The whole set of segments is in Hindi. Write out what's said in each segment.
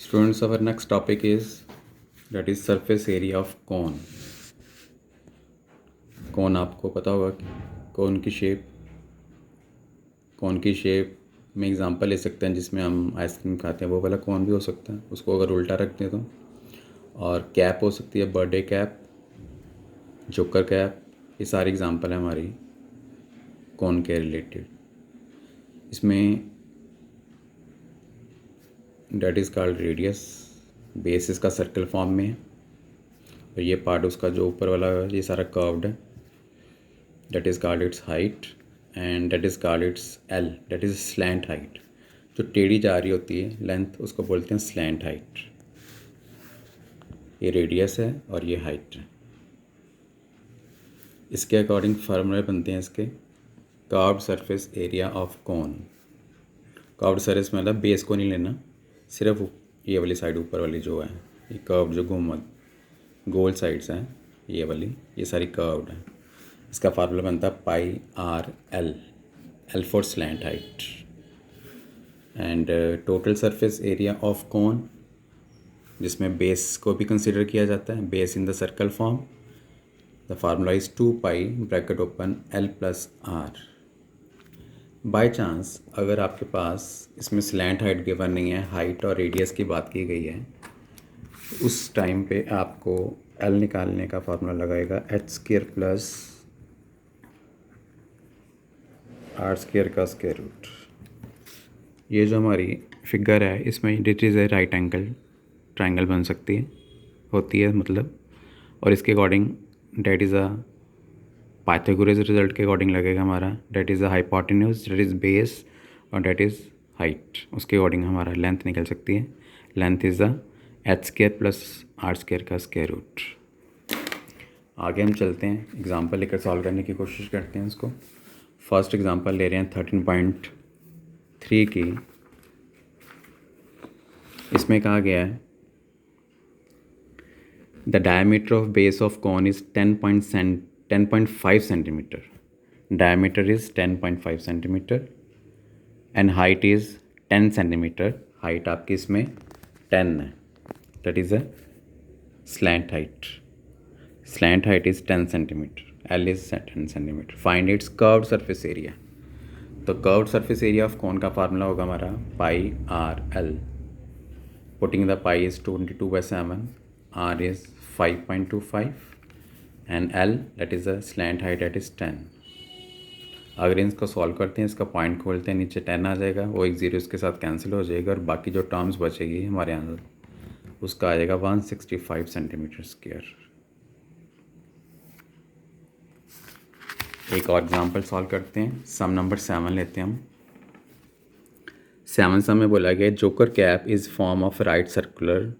Students, our next topic is that is surface area of cone. कौन आपको पता होगा कि कौन की शेप में एग्जांपल ले सकते हैं जिसमें हम आइसक्रीम खाते हैं, वो वाला कौन भी हो सकता है। उसको अगर उल्टा रख दें तो, और कैप हो सकती है, बर्थडे कैप, जोकर कैप, ये सारी एग्जांपल है हमारी कौन के रिलेटेड। इसमें that is called radius, base इसका सर्कल फॉर्म में है और ये पार्ट उसका जो ऊपर वाला है ये सारा कर्व्ड है। That is called its height and that is called its L, that is slant height. जो टेढ़ी जा रही होती है लेंथ, उसको बोलते हैं स्लैंट हाइट। ये रेडियस है और ये हाइट है। इसके अकॉर्डिंग फार्मूले बनते हैं इसके। Curved surface area of cone. Curved surface मतलब बेस को नहीं लेना, सिर्फ ये वाली साइड ऊपर वाली जो है, ये कर्व्ड जो गोल साइड्स हैं ये वाली, ये सारी कर्व्ड है। इसका फार्मूला बनता है pi r l, l for slant height. And total surface area of cone, जिसमें बेस को भी कंसिडर किया जाता है, base in the circle form. The formula is 2 pi bracket open l plus r. By chance अगर आपके पास इसमें स्लैंट हाइट गिवन नहीं है, हाइट और रेडियस की बात की गई है, तो उस टाइम पे आपको एल निकालने का फार्मूला लगाएगा h square plus r square का स्क्वायर रूट। ये जो हमारी फिगर है इसमें that is a right angle triangle बन सकती है, होती है मतलब, और इसके according that is a Pythagoras result के अकॉर्डिंग लगेगा हमारा। That is a hypotenuse, that is base और डेट इज़ हाइट। उसके अकॉर्डिंग हमारा लेंथ निकल सकती है। Length is the h square plus r square का स्क्वायर रूट। आगे हम चलते हैं, एग्जांपल लेकर सॉल्व करने की कोशिश करते हैं इसको। फर्स्ट एग्जांपल ले रहे हैं 13.3 की। इसमें कहा गया है the diameter of base of cone is 10.5 centimetre. Diameter is 10.5 centimetre and height is 10 centimetre. Height आपकी इसमें 10 है, that is a slant height. Slant height is 10 centimetre, l is 10 centimetre. Find its curved surface area. तो curved surface area of cone का फार्मूला होगा हमारा pi r l. Putting the pi is 22/7, r is 5.25 and l that is a slant height that is 10। अगर इसको सॉल्व करते हैं, इसका पॉइंट खोलते हैं, नीचे 10 आ जाएगा, वो एक ज़ीरो इसके साथ कैंसिल हो जाएगा और बाकी जो टर्म्स बचेगी हमारे आंसर उसका आ जाएगा 165 सेंटीमीटर स्क्वायर। एक और एग्जांपल सॉल्व करते हैं। सम नंबर 7 लेते हैं हम। 7 सम में बोला गया joker cap is form of right circular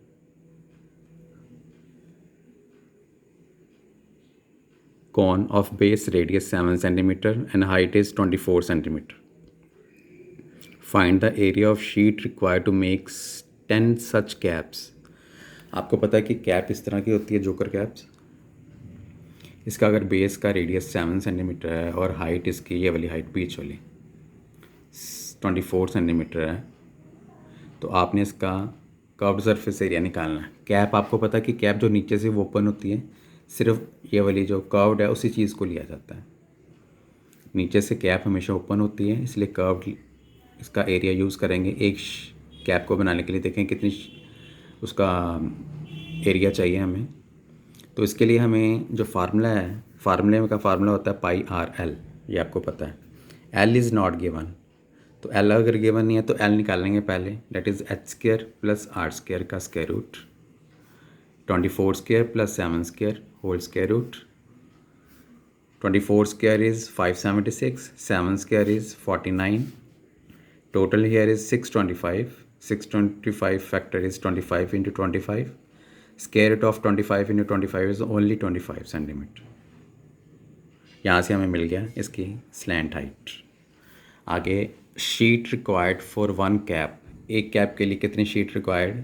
cone of base radius 7 centimeter and height is 24 centimeter. Find the area of sheet required to make 10 such caps. आपको पता है कि कैप इस तरह की होती है, जोकर कैप्स। इसका अगर बेस का रेडियस 7 सेंटीमीटर है और हाइट इसकी ये वाली हाइट बीच वाली 24 सेंटीमीटर है, तो आपने इसका कर्व्ड सरफेस एरिया निकालना है। कैप आपको पता है कि कैप जो नीचे से वो ओपन होती है, सिर्फ ये वाली जो कर्व्ड है उसी चीज़ को लिया जाता है। नीचे से कैप हमेशा ओपन होती है, इसलिए कर्व्ड इसका एरिया यूज़ करेंगे। एक कैप को बनाने के लिए देखें कितनी उसका एरिया चाहिए हमें। तो इसके लिए हमें जो फार्मूला है, फार्मूले का फार्मूला होता है पाई आर एल, ये आपको पता है। एल इज़ नॉट गिवन, तो एल अगर गिवन नहीं है तो एल निकालेंगे पहले। That is h square plus r square का square root. 24 square plus 7 square whole square root. 24 square is 576, 7 square is 49. Total here is 625. 625 factor is 25 into 25. Square root of 25 into 25 is only 25 centimeter. यहाँ से हमें मिल गया इसकी स्लैंट हाइट। आगे शीट रिक्वायर्ड फॉर 1 कैप। एक कैप के लिए कितनी शीट रिक्वायर्ड,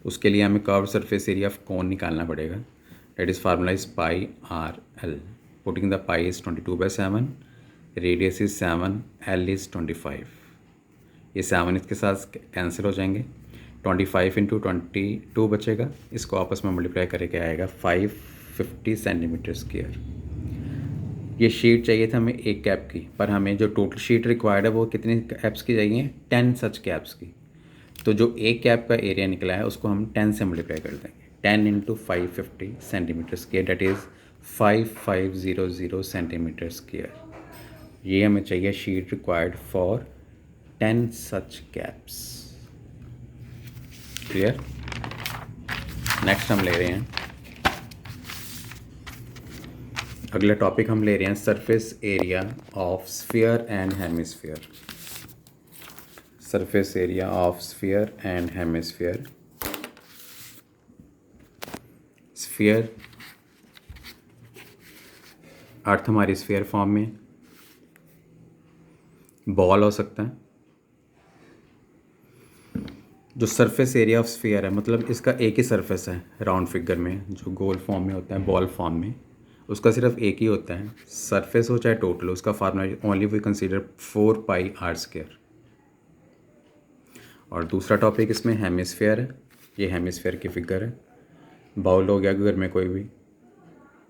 उसके लिए हमें कर्व सरफेस एरिया ऑफ कोन निकालना पड़ेगा। That is formula is pi r L. Putting the pi is 22/7, radius is 7, L is 25। ये 7 इसके साथ कैंसिल हो जाएंगे। 25 इंटू 22 बचेगा, इसको आपस में मल्टीप्लाई करके आएगा 550 सेंटीमीटर स्क्वायर। ये शीट चाहिए था हमें एक कैप की, पर हमें जो टोटल शीट रिक्वायर्ड है वो कितनी कैप्स की चाहिए, 10 सच कैप्स की। तो जो एक कैप का एरिया निकला है उसको हम 10 से मल्टीप्लाई कर देंगे। 10 into 550 centimetre square, that is 5500 centimetre square. ये हमें चाहिए sheet required for 10 such caps. Clear. Next हम ले रहे हैं, अगला टॉपिक हम ले रहे हैं surface area of sphere and hemisphere. Surface area of sphere and hemisphere. Sphere, earth हमारी स्फीयर फॉर्म में, बॉल हो सकता है। जो सरफेस एरिया ऑफ स्फीयर है, मतलब इसका एक ही सरफेस है राउंड फिगर में, जो गोल फॉर्म में होता है, बॉल फॉर्म में, उसका सिर्फ एक ही होता है सरफेस हो चाहे टोटल, उसका formula only we consider 4πr²। और दूसरा टॉपिक इसमें हेमिस्फीयर है। ये हेमिस्फीयर की फिगर है। बाउल हो गया घर में, कोई भी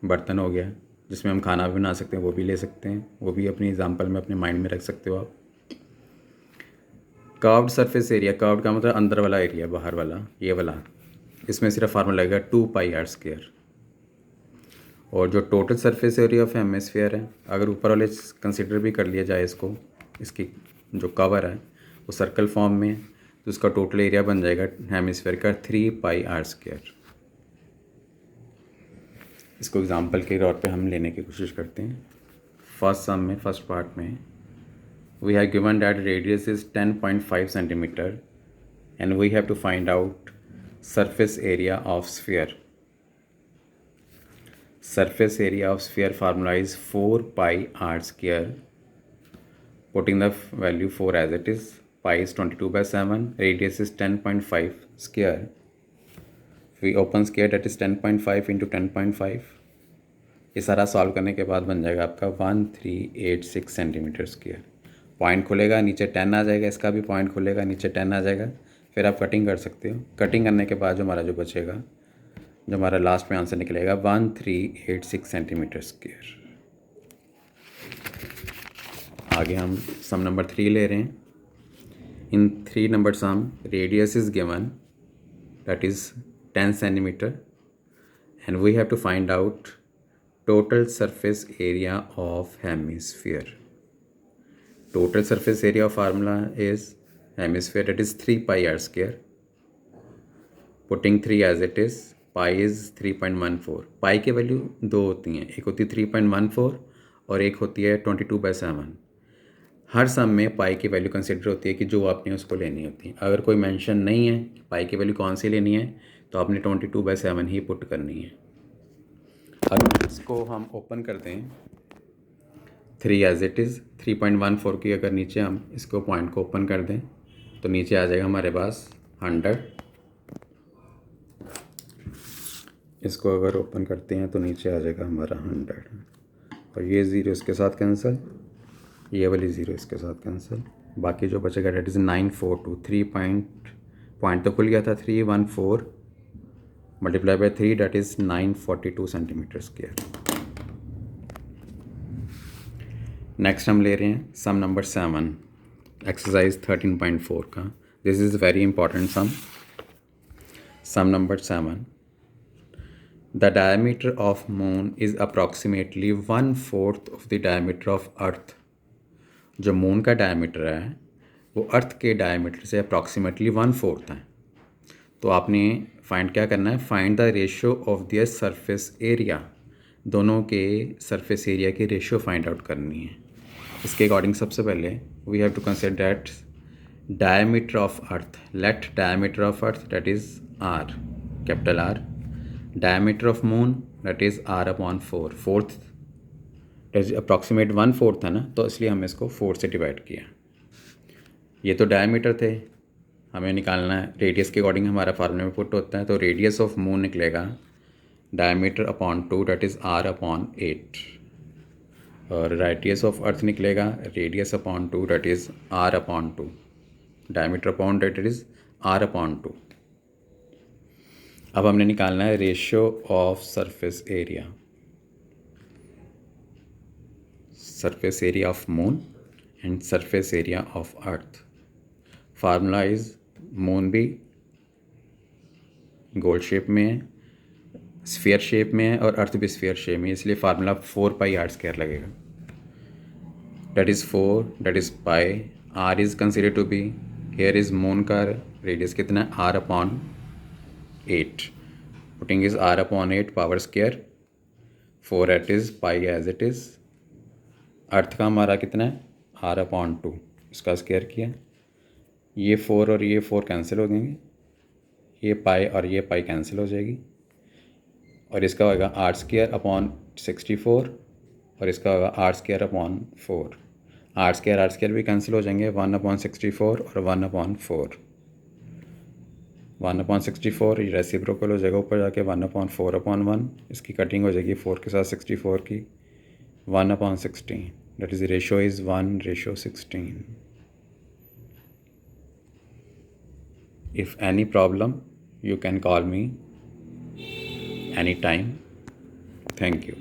बर्तन हो गया जिसमें हम खाना भी बना सकते हैं, वो भी ले सकते हैं, वो भी अपनी एग्जांपल में अपने माइंड में रख सकते हो आप। कर्व्ड सरफेस एरिया, कर्व्ड का मतलब अंदर वाला एरिया, बाहर वाला, ये वाला, इसमें सिर्फ फार्मूला लगेगा 2πr²। और जो total surface area of hemisphere है, अगर ऊपर वाले कंसिडर भी कर लिया जाए इसको, इसकी जो कवर है वो सर्कल फॉर्म में, तो उसका टोटल एरिया बन जाएगा हेमिस्फीयर का 3πr²। इसको एग्जांपल के तौर पे हम लेने की कोशिश करते हैं। फर्स्ट सम में, फर्स्ट पार्ट में, we have given that radius is 10.5 centimetre and we have to find out surface area of sphere. Surface area of sphere formula is 4πr². Putting the value 4 as it is, pi is 22/7, radius is 10.5 square. We open square, that is 10.5 into 10.5. ये सारा सॉल्व करने के बाद बन जाएगा आपका 1386 सेंटीमीटर स्क्वायर। पॉइंट खुलेगा, नीचे 10 आ जाएगा, इसका भी पॉइंट खुलेगा, नीचे 10 आ जाएगा। फिर आप कटिंग कर सकते हो। कटिंग करने के बाद जो हमारा जो बचेगा, जो हमारा लास्ट में आंसर निकलेगा 1386 सेंटीमीटर स्क्वायर। आगे हम सम नंबर 3 ले रहे हैं। इन 3 number sum, radius is given, that is 10 centimetre, and we have to find out total surface area of hemisphere. Total surface area of formula is hemisphere, that is 3πr²। Putting 3 as it is, pi is 3.14। Pi की वैल्यू दो होती हैं, एक होती है 3.14 और एक होती है 22/7। हर सम में पाई की वैल्यू कंसिडर होती है कि जो आपने उसको लेनी होती है। अगर कोई मेंशन नहीं है कि पाई की वैल्यू कौन सी लेनी है, तो आपने 22/7 ही पुट करनी है। अगर इसको हम ओपन कर दें 3 एज इट इज़, 3.14 की अगर नीचे हम इसको पॉइंट को ओपन कर दें तो नीचे आ जाएगा हमारे पास 100। इसको अगर ओपन करते हैं तो नीचे आ जाएगा हमारा 100, और ये ज़ीरो इसके साथ कैंसिल, ये वाली ज़ीरो इसके साथ कैंसिल, बाकी जो बचेगा डेट इज़ 942। 3 पॉइंट तो खुल गया था, 314 multiply by 3, that is 942 centimetre square. Next हम ले रहे हैं सम नंबर 7, एक्सरसाइज 13.4 का। This is very important sum. Sum number 7, the diameter of moon is approximately 1/4 of the diameter of earth। जो मून का डायमीटर है वो अर्थ के डायमीटर से अप्रॉक्सीमेटली 1/4 है। तो आपने फाइंड क्या करना है, find the ratio of their surface area. दोनों के सरफेस एरिया की रेशियो फाइंड आउट करनी है। इसके अकॉर्डिंग सबसे पहले we have to consider that diameter of earth, let diameter of earth that is R, capital R, diameter of moon that is r/4, fourth approximate 1/4 है ना, तो इसलिए हमने इसको 4 से डिवाइड किया। ये तो डायमीटर थे, हमें निकालना है रेडियस के अकॉर्डिंग, हमारा फार्मूला में पुट होता है। तो रेडियस ऑफ मून निकलेगा diameter upon 2 that is r/8, और रेडियस ऑफ अर्थ निकलेगा radius upon 2 that is r/2, diameter upon that is r/2। अब हमने निकालना है ratio of surface area of moon and surface area of earth. Formula is moon भी गोल शेप में है, स्फीयर शेप में है और अर्थ भी स्फीयर शेप में है, इसलिए फार्मूला 4πr² लगेगा। That is 4, that is pi, r is consider to be, here is moon का रेडियस कितना है r/8, putting is r/8 power square, 4 eight is pi as it is. Earth का हमारा कितना है r/2, इसका स्क्वायर किया, ये 4 और ये 4 कैंसिल हो जाएंगे, ये पाई और ये पाई कैंसिल हो जाएगी, और इसका होगा r²/64 और इसका होगा r²/4। r² भी कैंसिल हो जाएंगे, 1/64 और 1/4। 1/64 ये रेसिप्रोकल हो जाएगा ऊपर जाके 1/4/1, इसकी कटिंग हो जाएगी 4 के साथ 64 की, 1/16, that is ratio is 1:16। If any problem, you can call me anytime. Thank you.